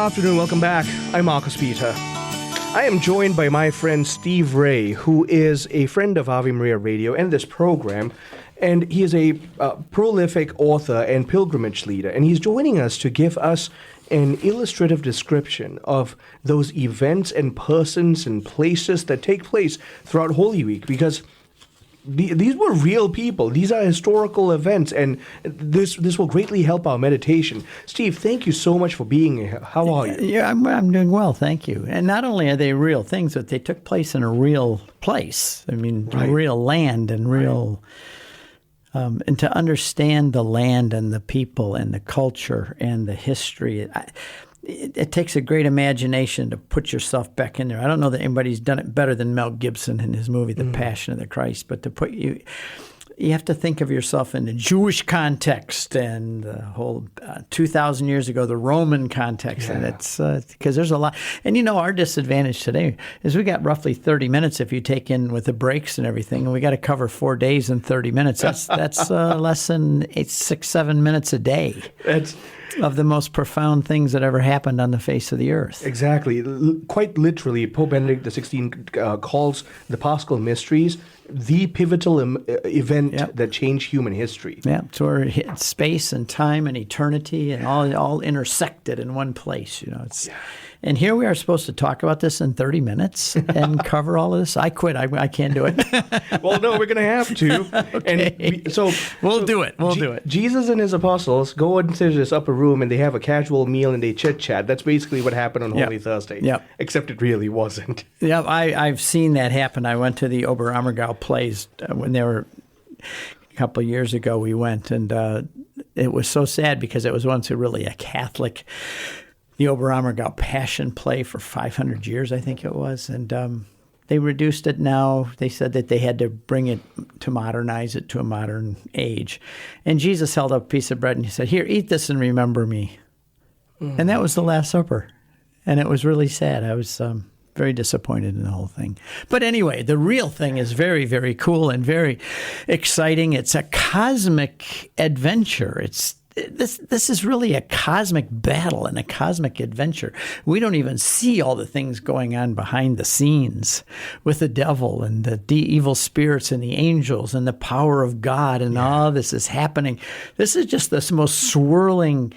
afternoon. Welcome back. I'm Marcus Peter. I am joined by my friend Steve Ray, who is a friend of Ave Maria Radio and this program, and he is a prolific author and pilgrimage leader, and he's joining us to give us an illustrative description of those events and persons and places that take place throughout Holy Week, because these were real people. These are historical events, and this will greatly help our meditation. Steve, thank you so much for being here. How are you? Yeah, I'm doing well, thank you. And not only are they real things, but they took place in a real place. I mean, right. Real land and real... Right. And to understand the land and the people and the culture and the history, it takes a great imagination to put yourself back in there. I don't know that anybody's done it better than Mel Gibson in his movie, The Passion of the Christ, but to put you have to think of yourself in the Jewish context and the whole 2,000 years ago, the Roman context. Yeah. And it's because there's a lot. And our disadvantage today is we got roughly 30 minutes if you take in with the breaks and everything, and we got to cover 4 days in 30 minutes. That's less than 6, 7 minutes a day. Of the most profound things that ever happened on the face of the earth. Exactly. Quite literally, Pope Benedict XVI calls the Paschal Mysteries the pivotal event that changed human history. Yeah, so where space and time and eternity and all intersected in one place. And here we are supposed to talk about this in 30 minutes and cover all of this. I quit. I can't do it. Well, no, we're going to have to. Okay. And we'll do it. We'll do it. Jesus and his apostles go into this upper room and they have a casual meal and they chit-chat. That's basically what happened on Holy Thursday. Yep. Except it really wasn't. Yeah, I've seen that happen. I went to the Oberammergau plays when they were a couple of years ago. We went, and it was so sad because it was once really a Catholic. The Oberammergau Passion play for 500 years, I think it was. And they reduced it now. They said that they had to bring it to modernize it to a modern age. And Jesus held up a piece of bread and he said, "Here, eat this and remember me." And that was the Last Supper. And it was really sad. I was very disappointed in the whole thing. But anyway, the real thing is very, very cool and very exciting. It's a cosmic adventure. This is really a cosmic battle and a cosmic adventure. We don't even see all the things going on behind the scenes with the devil and the evil spirits and the angels and the power of God, and all this is happening. This is just the most swirling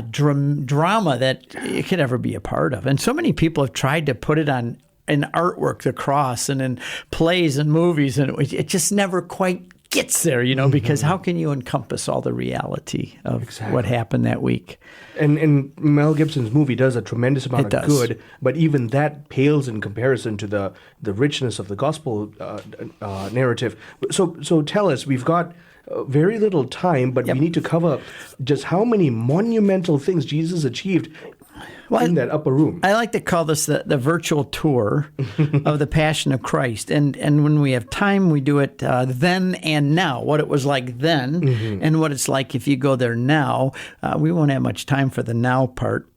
drama that it could ever be a part of. And so many people have tried to put it on in artwork, the cross, and in plays and movies, and it just never quite gets there, because how can you encompass all the reality of what happened that week? And Mel Gibson's movie does a tremendous amount of good, but even that pales in comparison to the richness of the gospel narrative. So tell us, we've got very little time, but we need to cover just how many monumental things Jesus achieved in that upper room. I like to call this the virtual tour of the Passion of Christ. And when we have time, we do it then and now, what it was like then and what it's like if you go there now. We won't have much time for the now part.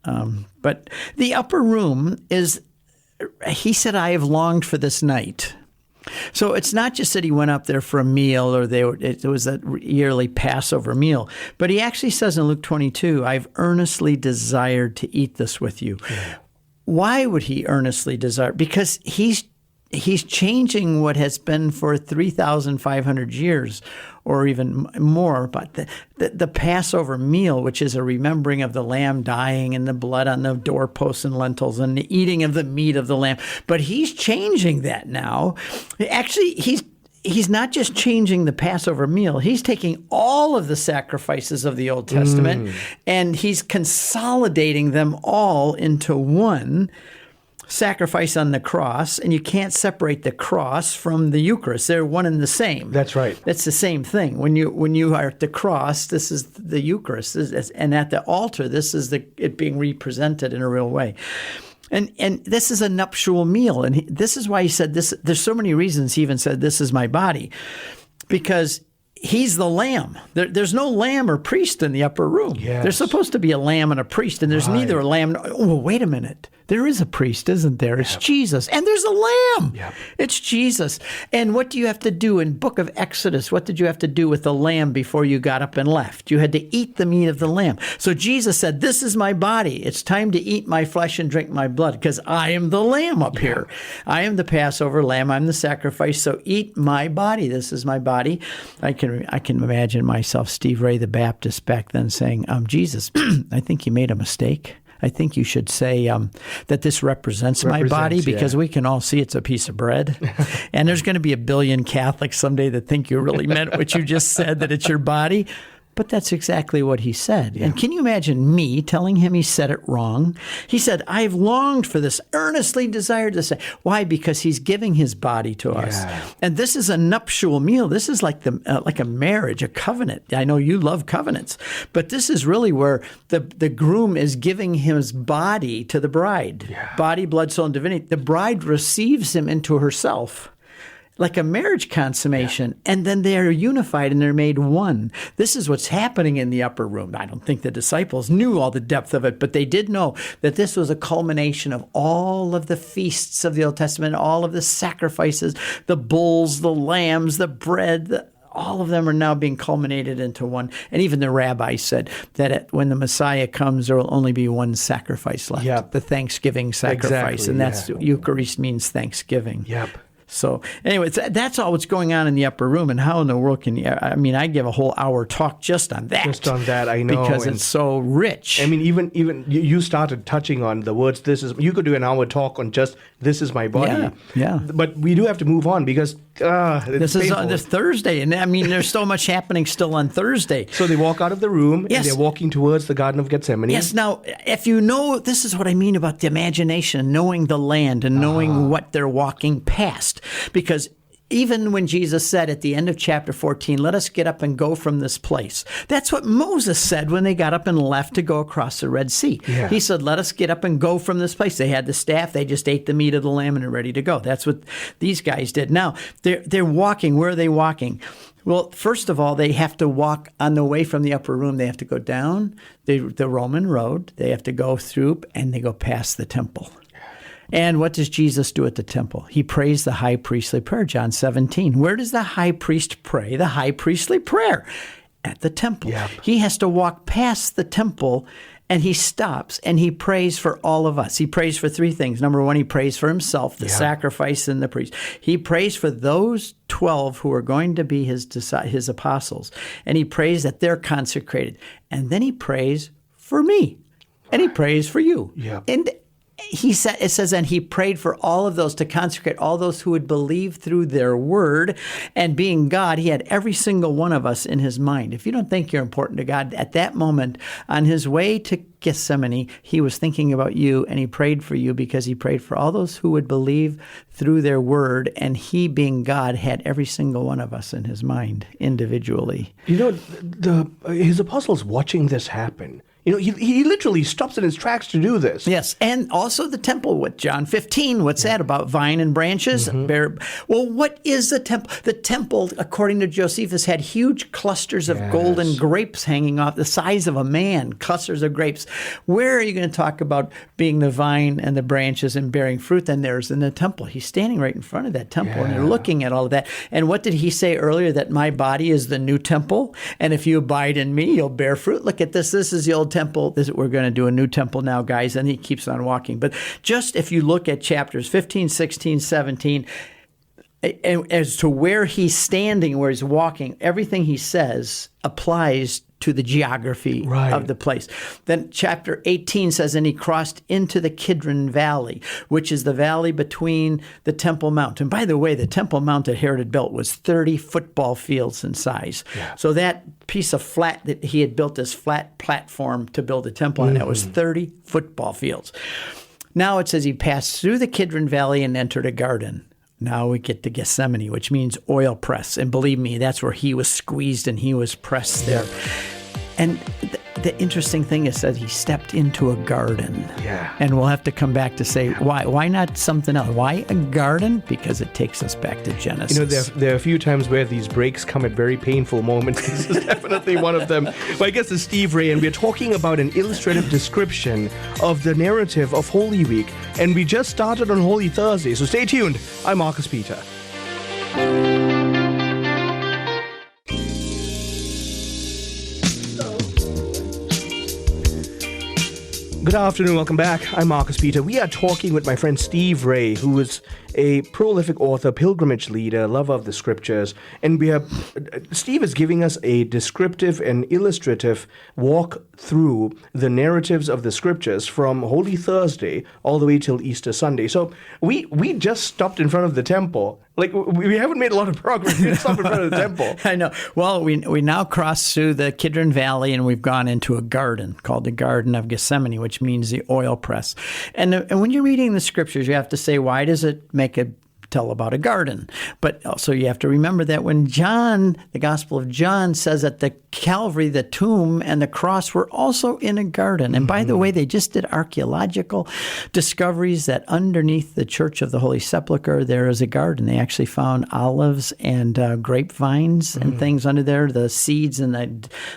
But the upper room is, he said, "I have longed for this night." So it's not just that he went up there for a meal, or it was that yearly Passover meal, but he actually says in Luke 22, "I've earnestly desired to eat this with you." Yeah. Why would he earnestly desire? Because he's changing what has been for 3,500 years or even more. But the Passover meal, which is a remembering of the lamb dying and the blood on the doorposts and lintels and the eating of the meat of the lamb. But he's changing that now. Actually, he's not just changing the Passover meal. He's taking all of the sacrifices of the Old Testament and he's consolidating them all into one sacrifice on the cross, and you can't separate the cross from the Eucharist. They're one and the same. That's right. That's the same thing. When you are at the cross, this is the Eucharist, and at the altar, this is it being represented in a real way. And this is a nuptial meal, and this is why he said this. There's so many reasons he even said, "This is my body," because he's the lamb. There's no lamb or priest in the upper room. Yes. There's supposed to be a lamb and a priest, and there's neither a lamb. Oh, wait a minute. There is a priest, isn't there? It's Jesus. And there's a lamb. Yeah. It's Jesus. And what do you have to do in book of Exodus? What did you have to do with the lamb before you got up and left? You had to eat the meat of the lamb. So Jesus said, this is my body. It's time to eat my flesh and drink my blood, because I am the lamb up here. I am the Passover lamb. I'm the sacrifice. So eat my body. This is my body. I can imagine myself, Steve Ray, the Baptist, back then saying, Jesus, I think you made a mistake. I think you should say that this represents my body, because we can all see it's a piece of bread. And there's going to be a billion Catholics someday that think you really meant what you just said, that it's your body. But that's exactly what he said. Yeah. And can you imagine me telling him he said it wrong? He said, I've longed for this, earnestly desired this. Why? Because he's giving his body to us. And this is a nuptial meal. This is like like a marriage, a covenant. I know you love covenants, but this is really where the groom is giving his body to the bride. Yeah. Body, blood, soul, and divinity. The bride receives him into herself, like a marriage consummation, and then they are unified and they're made one. This is what's happening in the upper room. I don't think the disciples knew all the depth of it, but they did know that this was a culmination of all of the feasts of the Old Testament, all of the sacrifices, the bulls, the lambs, the bread, all of them are now being culminated into one. And even the rabbi said that when the Messiah comes, there will only be one sacrifice left, the Thanksgiving sacrifice. Exactly, and that's Eucharist means Thanksgiving. Yep. So anyway, that's all what's going on in the upper room. And how in the world can you, I mean, I give a whole hour talk just on that. Just on that, I know. Because it's so rich. I mean, even you started touching on the words, you could do an hour talk on just, this is my body. Yeah. But we do have to move on, because this is on this Thursday. And I mean, there's so much happening still on Thursday. So they walk out of the room and they're walking towards the Garden of Gethsemane. Yes. Now, if you know, this is what I mean about the imagination, knowing the land and knowing what they're walking past. Because even when Jesus said at the end of chapter 14, let us get up and go from this place. That's what Moses said when they got up and left to go across the Red Sea. Yeah. He said, let us get up and go from this place. They had the staff. They just ate the meat of the lamb and are ready to go. That's what these guys did. Now, they're walking. Where are they walking? Well, first of all, they have to walk on the way from the upper room. They have to go down the Roman road. They have to go through, and they go past the temple. And what does Jesus do at the temple? He prays the high priestly prayer, John 17. Where does the high priest pray the high priestly prayer? At the temple. Yep. He has to walk past the temple, and he stops, and he prays for all of us. He prays for three things. Number one, he prays for himself, the sacrifice and the priest. He prays for those 12 who are going to be his apostles, and he prays that they're consecrated. And then he prays for me, and he prays for you. Yep. And it says, and he prayed for all of those to consecrate all those who would believe through their word. And being God, he had every single one of us in his mind. If you don't think you're important to God, at that moment, on his way to Gethsemane, he was thinking about you, and he prayed for you because he prayed for all those who would believe through their word. And he, being God, had every single one of us in his mind individually. You know, his apostles watching this happen, you know, he literally stops in his tracks to do this. Yes, and also the temple with John 15. What's that about? Vine and branches? Mm-hmm. Well, what is the temple? The temple, according to Josephus, had huge clusters of golden grapes hanging off the size of a man, clusters of grapes. Where are you going to talk about being the vine and the branches and bearing fruit? Then there's in the temple. He's standing right in front of that temple, and you're looking at all of that. And what did he say earlier? That my body is the new temple, and if you abide in me, you'll bear fruit. Look at this. This is the old temple. We're going to do a new temple now, guys. And he keeps on walking. But just if you look at chapters 15, 16, 17, as to where he's standing, where he's walking, everything he says applies to the geography of the place. Then chapter 18 says, and he crossed into the Kidron Valley, which is the valley between the Temple Mount. And by the way, the Temple Mount that Herod had built was 30 football fields in size. Yeah. So that piece of flat that he had built, this flat platform to build a temple, and that was 30 football fields. Now it says he passed through the Kidron Valley and entered a garden. Now we get to Gethsemane, which means oil press. And believe me, that's where he was squeezed and he was pressed there. And the interesting thing is that he stepped into a garden. Yeah. And we'll have to come back to say, why not something else? Why a garden? Because it takes us back to Genesis. You know, there are a few times where these breaks come at very painful moments. This is definitely one of them. Well, I guess it's Steve Ray, and we're talking about an illustrative description of the narrative of Holy Week. And we just started on Holy Thursday, so stay tuned. I'm Marcus Peter. Good afternoon, welcome back. I'm Marcus Peter. We are talking with my friend Steve Ray, who is a prolific author, pilgrimage leader, lover of the scriptures, and Steve is giving us a descriptive and illustrative walk through the narratives of the scriptures from Holy Thursday all the way till Easter Sunday. So we just stopped in front of the temple. Like, we haven't made a lot of progress. We just stopped in front of the temple. I know. Well, we now crossed through the Kidron Valley, and we've gone into a garden called the Garden of Gethsemane, which means the oil press. And when you're reading the scriptures, you have to say, why does it tell about a garden? But also you have to remember that when John, the Gospel of John, says that the Calvary, the tomb, and the cross were also in a garden. And by the way, they just did archaeological discoveries that underneath the Church of the Holy Sepulchre, there is a garden. They actually found olives and grapevines and things under there, the seeds.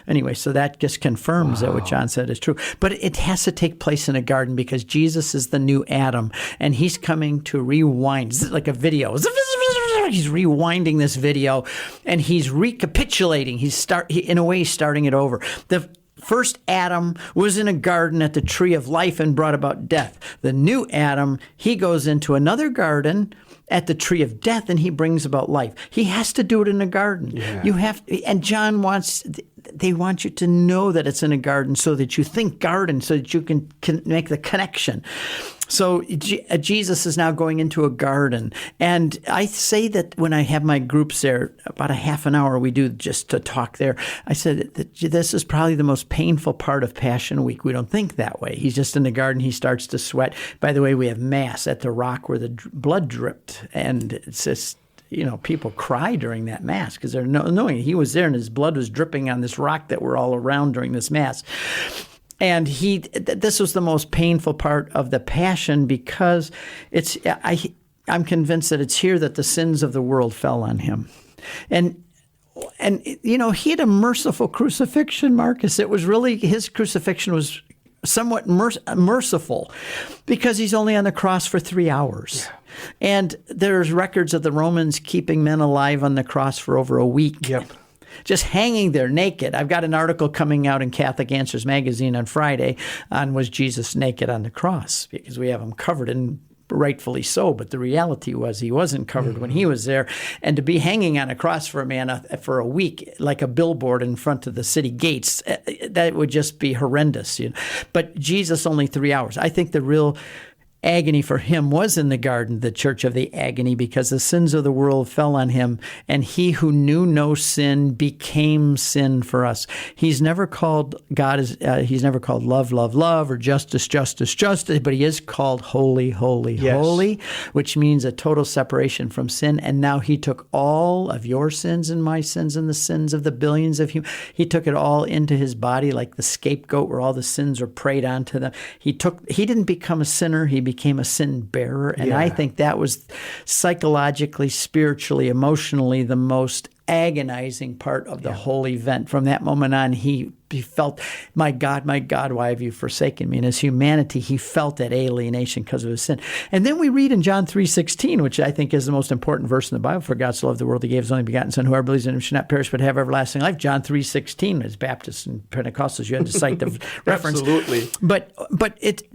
Anyway, so that just confirms that what John said is true. But it has to take place in a garden because Jesus is the new Adam, and he's coming to rewind. It's like a video. He's rewinding this video, and he's recapitulating. In a way, he's starting it over. The first Adam was in a garden at the tree of life and brought about death. The new Adam, he goes into another garden at the tree of death, and he brings about life. He has to do it in a garden. Yeah. And John they want you to know that it's in a garden so that you think garden, so that you can make the connection. So Jesus is now going into a garden. And I say that when I have my groups there, about a half an hour we do just to talk there, I said that this is probably the most painful part of Passion Week. We don't think that way. He's just in the garden. He starts to sweat. By the way, we have Mass at the rock where the blood dripped. And it's just, people cry during that Mass because they're knowing he was there and his blood was dripping on this rock that we're all around during this Mass. And this was the most painful part of the Passion because I'm convinced that it's here that the sins of the world fell on him. And he had a merciful crucifixion, Marcus. It was really, his crucifixion was somewhat merciful because he's only on the cross for 3 hours. Yeah. And there's records of the Romans keeping men alive on the cross for over a week. Yep. Just hanging there naked. I've got an article coming out in Catholic Answers magazine on Friday on was Jesus naked on the cross, because we have him covered, and rightfully so. But the reality was he wasn't covered when he was there. And to be hanging on a cross for a man for a week, like a billboard in front of the city gates, that would just be horrendous. But Jesus only 3 hours. I think the real agony for him was in the garden, the Church of the Agony, because the sins of the world fell on him, and he who knew no sin became sin for us. He's never called he's never called love, love, love, or justice, justice, justice, but he is called holy, holy, holy, which means a total separation from sin. And now he took all of your sins and my sins and the sins of the billions of humans. He took it all into his body like the scapegoat where all the sins are prayed onto them. He didn't become a sinner. He became a sin bearer. And I think that was psychologically, spiritually, emotionally the most agonizing part of the whole event. From that moment on, he felt, my God, why have you forsaken me? In his humanity, he felt that alienation because of his sin. And then we read in John 3:16, which I think is the most important verse in the Bible, for God so loved the world, he gave his only begotten Son, whoever believes in him should not perish but have everlasting life. John 3:16, as Baptists and Pentecostals, you had to cite the reference. Absolutely. But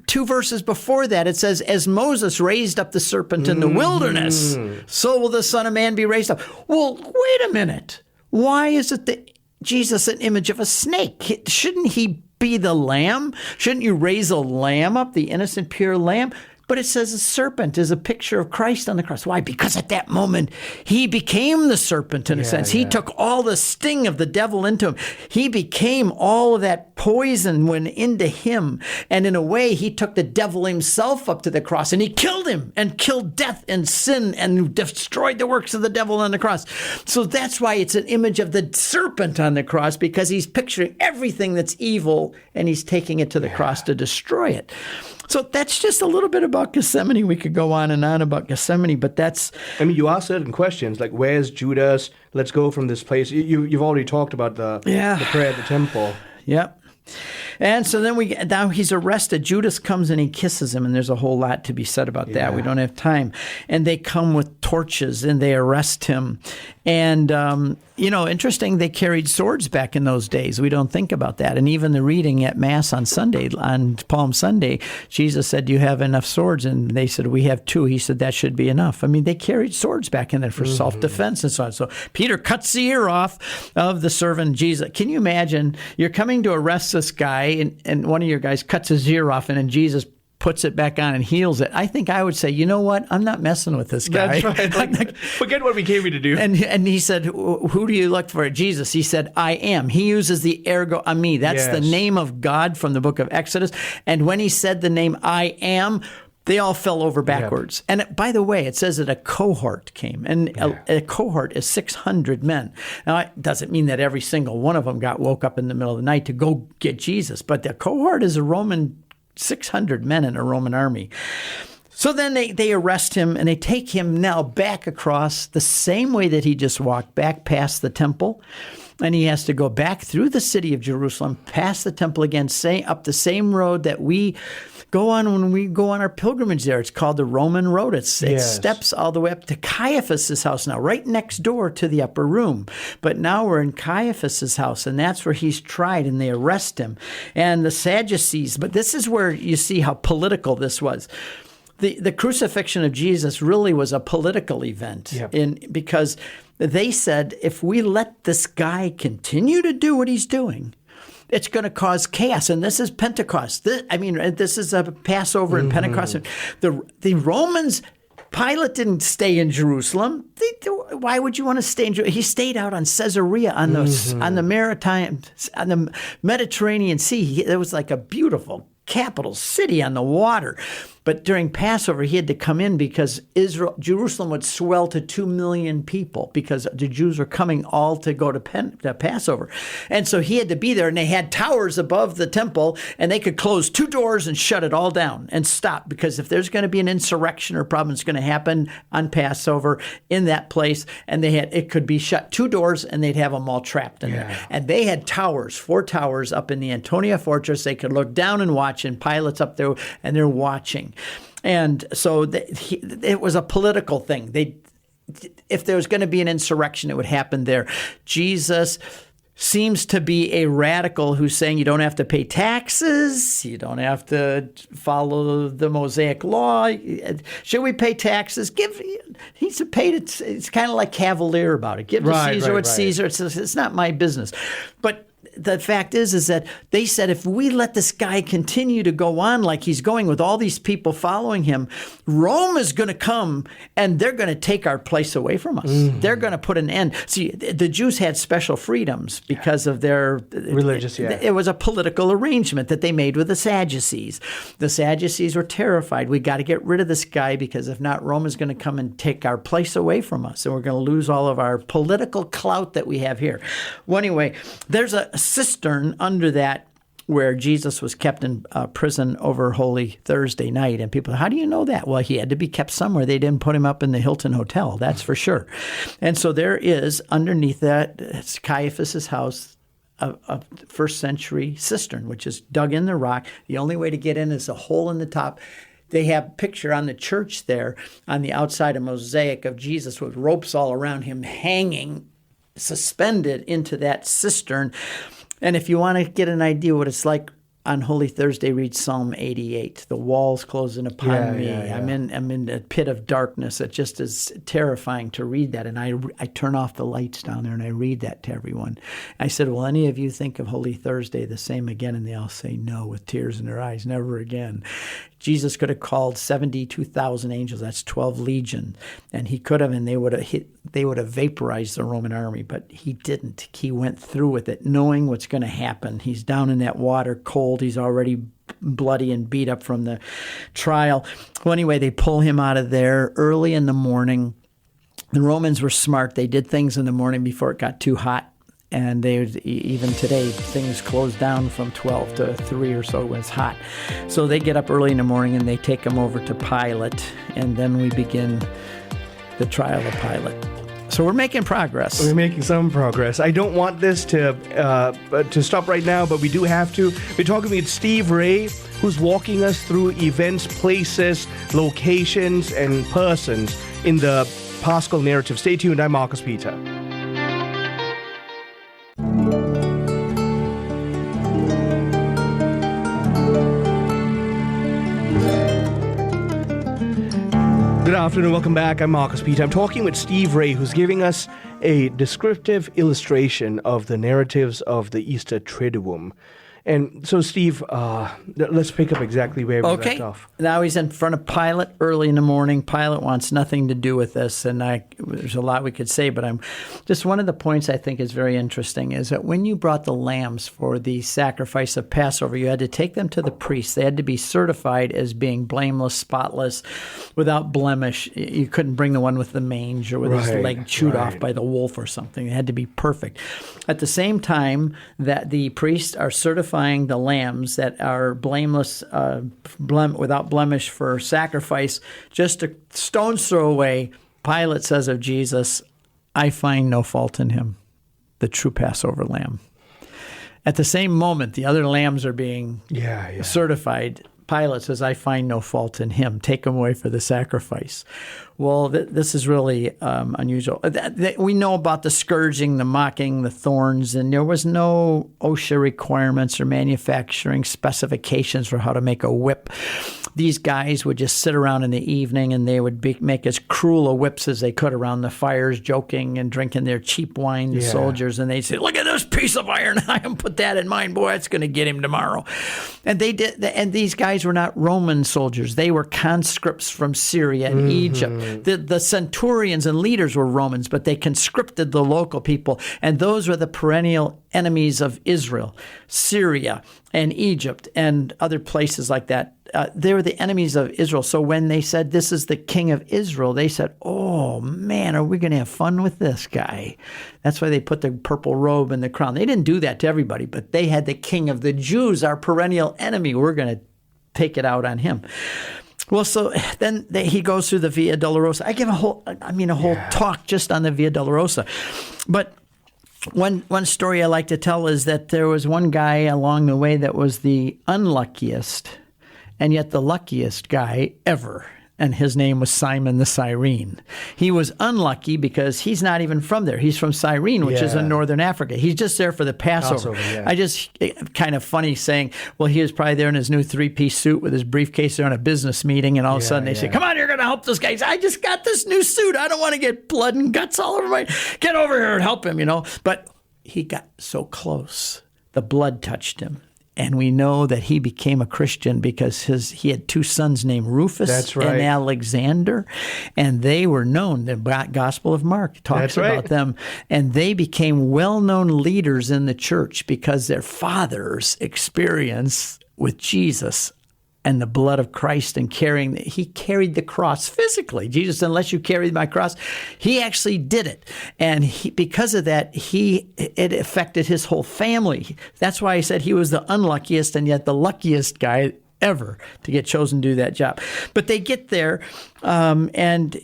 two verses before that, it says, as Moses raised up the serpent in the wilderness, so will the Son of Man be raised up. Well, wait a minute. Why is it that Jesus an image of a snake? Shouldn't he be the lamb? Shouldn't you raise a lamb up, the innocent, pure lamb? But it says a serpent is a picture of Christ on the cross. Why? Because at that moment, he became the serpent in a sense. He took all the sting of the devil into him. He became all of that poison went into him. And in a way, he took the devil himself up to the cross and he killed him and killed death and sin and destroyed the works of the devil on the cross. So that's why it's an image of the serpent on the cross, because he's picturing everything that's evil and he's taking it to the cross to destroy it. So that's just a little bit about Gethsemane. We could go on and on about Gethsemane, but that's... I mean, you ask certain questions, like, where's Judas? Let's go from this place. You've already talked about the prayer at the temple. Yep. And so then now he's arrested. Judas comes and he kisses him, and there's a whole lot to be said about that. We don't have time. And they come with torches and they arrest him. And, interesting, they carried swords back in those days. We don't think about that. And even the reading at Mass on Sunday, on Palm Sunday, Jesus said, "Do you have enough swords?" And they said, "We have 2." He said, "That should be enough." I mean, they carried swords back in there for self-defense and so on. So Peter cuts the ear off of the servant Jesus. Can you imagine? You're coming to arrest this guy, and one of your guys cuts his ear off, and then Jesus puts it back on and heals it. I think I would say, you know what? I'm not messing with this guy. That's right. Forget what we came here to do. And he said, "Who do you look for?" Jesus. He said, "I am." He uses the ergo ami. That's the name of God from the book of Exodus. And when he said the name I am, they all fell over backwards. Yep. And by the way, it says that a cohort came. And a cohort is 600 men. Now, it doesn't mean that every single one of them woke up in the middle of the night to go get Jesus. But the cohort is a Roman 600 men in a Roman army. So then they arrest him, and they take him now back across the same way that he just walked, back past the temple. And he has to go back through the city of Jerusalem, past the temple again, up the same road that we go on when we go on our pilgrimage there. It's called the Roman road. It steps all the way up to Caiaphas' house now, right next door to the upper room. But now we're in Caiaphas' house, and that's where he's tried, and they arrest him. And the Sadducees, but this is where you see how political this was. The crucifixion of Jesus really was a political event because they said, if we let this guy continue to do what he's doing, it's going to cause chaos. And this is Pentecost. This is a Passover and Pentecost. The Romans, Pilate didn't stay in Jerusalem. Why would you want to stay in Jerusalem? He stayed out on Caesarea on the Mediterranean Sea. It was like a beautiful capital city on the water. But during Passover, he had to come in because Jerusalem would swell to 2 million people because the Jews were coming all to go to Passover. And so he had to be there, and they had towers above the temple, and they could close 2 doors and shut it all down and stop, because if there's going to be an insurrection or problem, it's going to happen on Passover in that place, and it could be shut 2 doors, and they'd have them all trapped in there. And they had towers, 4 towers up in the Antonia Fortress. They could look down and watch, and Pilate's up there, and they're watching. And so it was a political thing. If there was going to be an insurrection, it would happen there. Jesus seems to be a radical who's saying you don't have to pay taxes, you don't have to follow the Mosaic law. Should we pay taxes? He's paid it. It's kind of like cavalier about it. Give to Caesar what Caesar. It's not my business. But the fact is that they said, if we let this guy continue to go on like he's going with all these people following him, Rome is going to come and they're going to take our place away from us. They're going to put an end. See, the Jews had special freedoms because of their religious. It was a political arrangement that they made with the Sadducees. The Sadducees were terrified. We got to get rid of this guy, because if not, Rome is going to come and take our place away from us, and we're going to lose all of our political clout that we have here. Well, anyway, there's a cistern under that where Jesus was kept in prison over Holy Thursday night. And people, how do you know that? Well, he had to be kept somewhere. They didn't put him up in the Hilton Hotel, that's for sure. And so there is, underneath that, it's Caiaphas' house, a first century cistern, which is dug in the rock. The only way to get in is a hole in the top. They have a picture on the church there, on the outside, a mosaic of Jesus with ropes all around him, hanging, suspended into that cistern. And if you want to get an idea what it's like on Holy Thursday, read Psalm 88. The walls closing upon me. Yeah. I'm in a pit of darkness. It just is terrifying to read that. And I turn off the lights down there and I read that to everyone. I said, will any of you think of Holy Thursday the same again? And they all say no, with tears in their eyes, never again. Jesus could have called 72,000 angels. That's 12 legion. And he could have, and they would have vaporized the Roman army, but he didn't. He went through with it, knowing what's going to happen. He's down in that water, cold. He's already bloody and beat up from the trial. Well, anyway, they pull him out of there early in the morning. The Romans were smart. They did things in the morning before it got too hot. And even today, things close down from 12 to 3 or so when it's hot. So they get up early in the morning and they take him over to Pilate. And then we begin the trial of Pilate. So we're making progress. We're making some progress. I don't want this to stop right now, but we do have to. We're talking with Steve Ray, who's walking us through events, places, locations, and persons in the Paschal narrative. Stay tuned. I'm Marcus Peter. Good afternoon, welcome back. I'm Marcus Peter. I'm talking with Steve Ray, who's giving us a descriptive illustration of the narratives of the Easter Triduum. And so, Steve, let's pick up exactly where we left off. Now he's in front of Pilate early in the morning. Pilate wants nothing to do with this, and there's a lot we could say, but just one of the points I think is very interesting is that when you brought the lambs for the sacrifice of Passover, you had to take them to the priest. They had to be certified as being blameless, spotless, without blemish. You couldn't bring the one with the mange or with his leg chewed off by the wolf or something. They had to be perfect. At the same time that the priests are certifying the lambs that are blameless, without blemish for sacrifice, just a stone's throw away, Pilate says of Jesus, I find no fault in him, the true Passover lamb. At the same moment, the other lambs are being certified. Pilate says, I find no fault in him. Take him away for the sacrifice. Well, this is really unusual. We know about the scourging, the mocking, the thorns, and there was no OSHA requirements or manufacturing specifications for how to make a whip. These guys would just sit around in the evening and they would make as cruel a whips as they could around the fires, joking and drinking their cheap wine, the soldiers, and they'd say, look at this piece of iron. I can put that in mine. Boy, that's going to get him tomorrow. And they did. And these guys were not Roman soldiers. They were conscripts from Syria and Egypt. The centurions and leaders were Romans, but they conscripted the local people. And those were the perennial enemies of Israel, Syria and Egypt and other places like that. They were the enemies of Israel. So when they said, this is the king of Israel, they said, oh, man, are we going to have fun with this guy? That's why they put the purple robe and the crown. They didn't do that to everybody, but they had the king of the Jews, our perennial enemy. We're going to take it out on him. Well, so then he goes through the Via Dolorosa. I give a whole talk just on the Via Dolorosa. But one story I like to tell is that there was one guy along the way that was the unluckiest and yet the luckiest guy ever. And his name was Simon the Cyrene. He was unlucky because he's not even from there. He's from Cyrene, which is in northern Africa. He's just there for the Passover. I just kind of funny saying, well, he was probably there in his new three-piece suit with his briefcase there on a business meeting, and all of a sudden they say, come on, you're going to help this guy. I just got this new suit. I don't want to get blood and guts all over my... Get over here and help him, But he got so close. The blood touched him. And we know that he became a Christian because he had two sons named Rufus and Alexander, and they were known. The Gospel of Mark talks about them, and they became well-known leaders in the church because their fathers' experience with Jesus and the blood of Christ and he carried the cross physically. Jesus said, unless you carry my cross, he actually did it. And because of that, it affected his whole family. That's why he said he was the unluckiest and yet the luckiest guy ever to get chosen to do that job. But they get there, and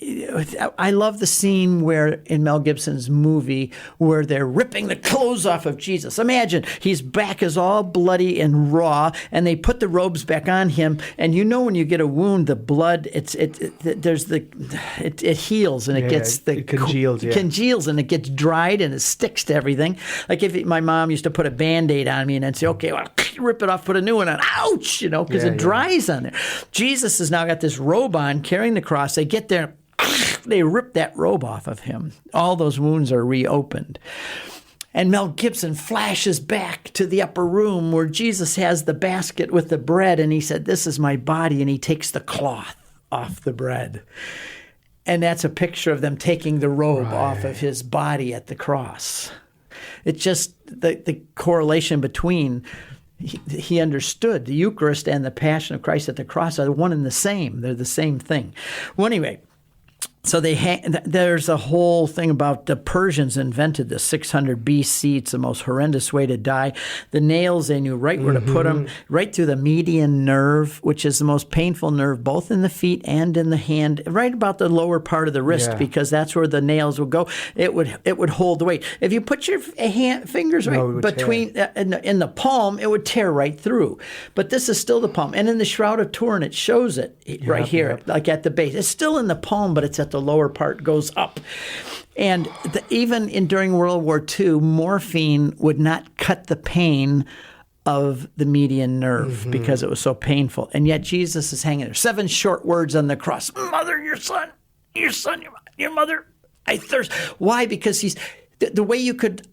I love the scene where in Mel Gibson's movie where they're ripping the clothes off of Jesus. Imagine his back is all bloody and raw, and they put the robes back on him. And when you get a wound, the blood it heals and it congeals and it gets dried and it sticks to everything. Like if my mom used to put a Band-Aid on me and then say, okay, well, rip it off, put a new one on. Ouch, because it dries on there. Jesus has now got this robe on, carrying the cross. They get there, they rip that robe off of him. All those wounds are reopened. And Mel Gibson flashes back to the upper room where Jesus has the basket with the bread, and he said, "This is my body," and he takes the cloth off the bread. And that's a picture of them taking the robe off of his body at the cross. It's just the correlation between, he understood the Eucharist and the Passion of Christ at the cross are one and the same. They're the same thing. Well, anyway, so there's a whole thing about the Persians invented this 600 BC. It's the most horrendous way to die. The nails, they knew right where to put them, right through the median nerve, which is the most painful nerve, both in the feet and in the hand, right about the lower part of the wrist, because that's where the nails would go. It would hold the weight. If you put your fingers right between in the palm, it would tear right through. But this is still the palm. And in the Shroud of Turin, it shows it right here, like at the base. It's still in the palm, but it's at the lower part, goes up. And even during World War II, morphine would not cut the pain of the median nerve because it was so painful. And yet Jesus is hanging there. 7 short words on the cross. Mother, your son, your mother, I thirst. Why? Because the way you could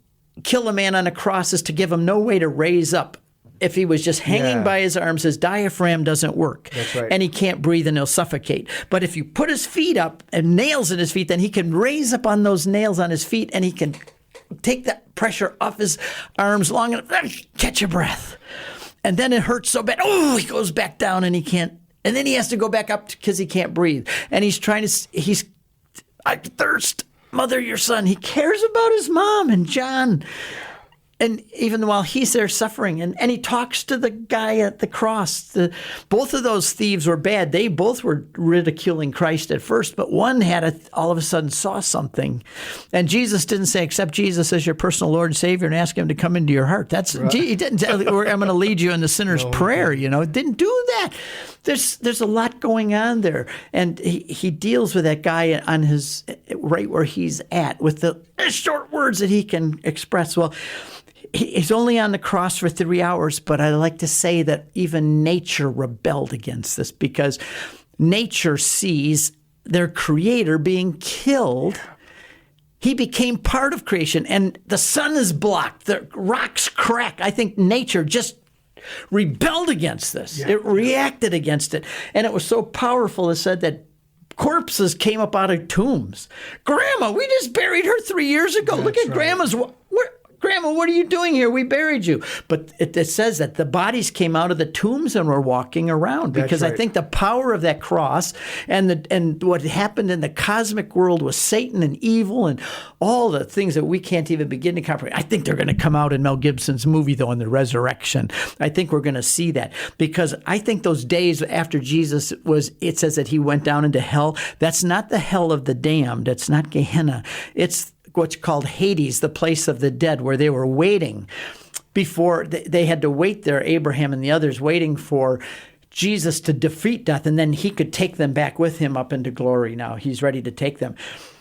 kill a man on a cross is to give him no way to raise up. If he was just hanging by his arms, his diaphragm doesn't work. That's right. And he can't breathe and he'll suffocate. But if you put his feet up and nails in his feet, then he can raise up on those nails on his feet and he can take that pressure off his arms long enough, catch a breath. And then it hurts so bad. Oh, he goes back down and he can't. And then he has to go back up because he can't breathe. And I thirst. Mother, your son. He cares about his mom and John. And even while he's there suffering, and he talks to the guy at the cross. Both of those thieves were bad. They both were ridiculing Christ at first, but one all of a sudden saw something. And Jesus didn't say, accept Jesus as your personal Lord and Savior and ask him to come into your heart. He didn't tell you, I'm going to lead you in the sinner's prayer, Didn't do that. There's a lot going on there. And he deals with that guy on his right where he's at with the short words that he can express. Well, he's only on the cross for 3 hours, but I like to say that even nature rebelled against this because nature sees their creator being killed. He became part of creation, and the sun is blocked. The rocks crack. I think nature just rebelled against this. Yeah. It reacted against it, and it was so powerful. It said that corpses came up out of tombs. Grandma, we just buried her 3 years ago. Look at Grandma's... Grandma, what are you doing here? We buried you. But it says that the bodies came out of the tombs and were walking around because I think the power of that cross and what happened in the cosmic world with Satan and evil and all the things that we can't even begin to comprehend. I think they're going to come out in Mel Gibson's movie, though, in the resurrection. I think we're going to see that because I think those days after Jesus it says that he went down into hell. That's not the hell of the damned. It's not Gehenna. It's what's called Hades, the place of the dead, where they were waiting before they had to wait there, Abraham and the others waiting for Jesus to defeat death, and then he could take them back with him up into glory. Now he's ready to take them.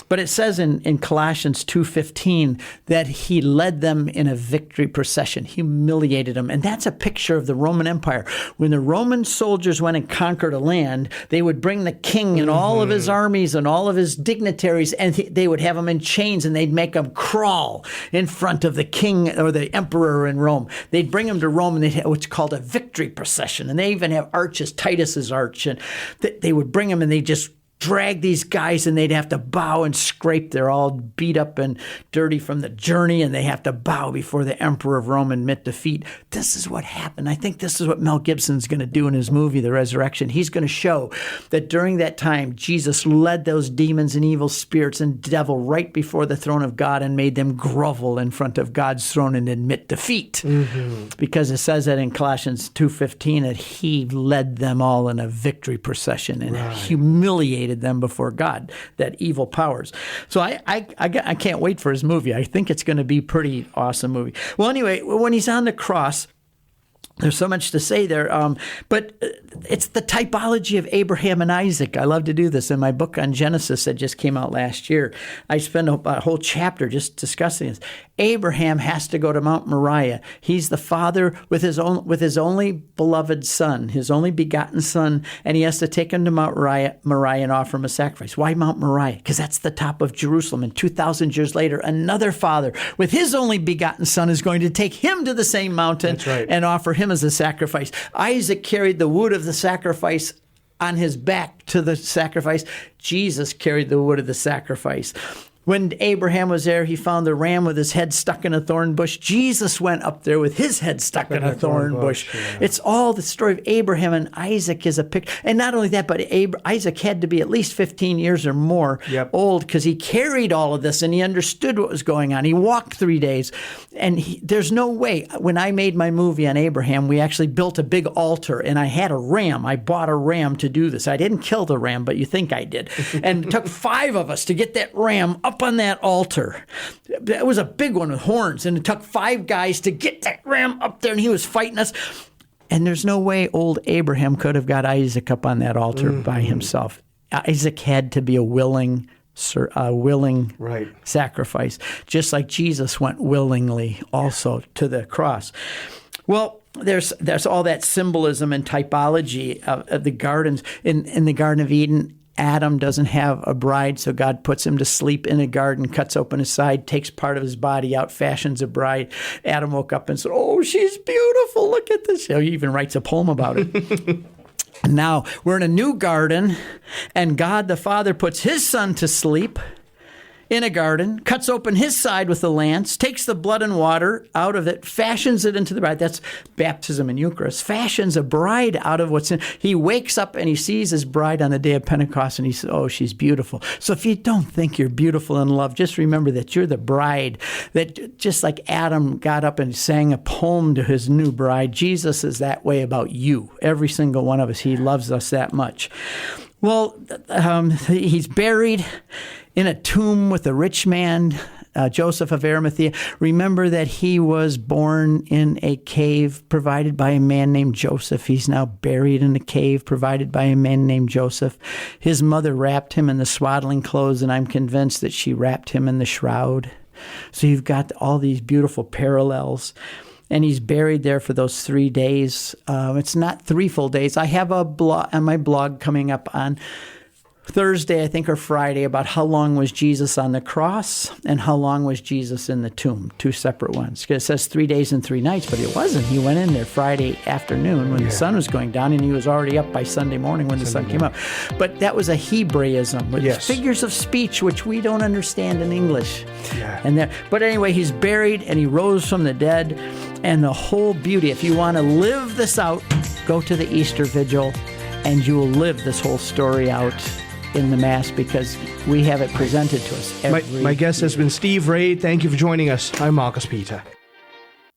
But it says in Colossians 2:15 that he led them in a victory procession, humiliated them. And that's a picture of the Roman Empire. When the Roman soldiers went and conquered a land, they would bring the king and all of his armies and all of his dignitaries, and they would have them in chains, and they'd make them crawl in front of the king or the emperor in Rome. They'd bring them to Rome, and they'd have what's called a victory procession. And they even have arches, Titus's arch. And they would bring them, and they just drag these guys, and they'd have to bow and scrape. They're all beat up and dirty from the journey, and they have to bow before the emperor of Rome and admit defeat. This is what happened. I think this is what Mel Gibson's going to do in his movie, The Resurrection. He's going to show that during that time, Jesus led those demons and evil spirits and devil right before the throne of God and made them grovel in front of God's throne and admit defeat. Because it says that in Colossians 2:15 that he led them all in a victory procession and humiliated them before God, that evil powers. So I can't wait for his movie. I think it's going to be a pretty awesome movie. Well, anyway, when he's on the cross, There's so much to say there, but it's the typology of Abraham and Isaac. I love to do this in my book on Genesis that just came out last year. I spend a whole chapter just discussing this. Abraham has to go to Mount Moriah. He's the father with his only beloved son, his only begotten son, and he has to take him to Mount Moriah and offer him a sacrifice. Why Mount Moriah? Because that's the top of Jerusalem. And 2,000 years later, another father with his only begotten son is going to take him to the same mountain and offer him as a sacrifice. Isaac carried the wood of the sacrifice on his back to the sacrifice. Jesus carried the wood of the sacrifice. When Abraham was there, he found the ram with his head stuck in a thorn bush. Jesus went up there with his head stuck in a thorn bush. Yeah. It's all the story of Abraham, and Isaac is a picture. And not only that, but Isaac had to be at least 15 years or more old because he carried all of this and he understood what was going on. He walked 3 days. And there's no way. When I made my movie on Abraham, we actually built a big altar, and I had a ram. I bought a ram to do this. I didn't kill the ram, but you think I did. And it took 5 of us to get that ram up on that altar. It was a big one with horns, and it took 5 guys to get that ram up there, and he was fighting us. And there's no way old Abraham could have got Isaac up on that altar by himself. Isaac had to be a willing sacrifice, just like Jesus went willingly also to the cross. Well, there's all that symbolism and typology of the gardens. In the Garden of Eden, Adam doesn't have a bride, so God puts him to sleep in a garden, cuts open his side, takes part of his body out, fashions a bride. Adam woke up and said, "Oh, she's beautiful. Look at this." He even writes a poem about it. Now, we're in a new garden, and God the Father puts his son to sleep in a garden, cuts open his side with a lance, takes the blood and water out of it, fashions it into the bride. That's baptism and Eucharist. Fashions a bride out of what's in. He wakes up and he sees his bride on the day of Pentecost, and he says, "Oh, she's beautiful." So if you don't think you're beautiful in love, just remember that you're the bride. That just like Adam got up and sang a poem to his new bride, Jesus is that way about you. Every single one of us. He loves us that much. Well, he's buried in a tomb with a rich man, Joseph of Arimathea. Remember that he was born in a cave provided by a man named Joseph. He's now buried in a cave provided by a man named Joseph. His mother wrapped him in the swaddling clothes, and I'm convinced that she wrapped him in the shroud. So you've got all these beautiful parallels. And he's buried there for those 3 days. It's not 3 full days. I have a blog on my blog coming up on Thursday, I think, or Friday, about how long was Jesus on the cross and how long was Jesus in the tomb. 2 separate ones. Because it says 3 days and 3 nights, but it wasn't. He went in there Friday afternoon when the sun was going down, and he was already up by Sunday morning when the sun came up. But that was a Hebraism, with figures of speech, which we don't understand in English. Yeah. But anyway, he's buried, and he rose from the dead, and the whole beauty. If you want to live this out, go to the Easter Vigil, and you will live this whole story out in the Mass, because we have it presented to us every My guest has been Steve Ray. Thank you for joining us. I'm Marcus Peter.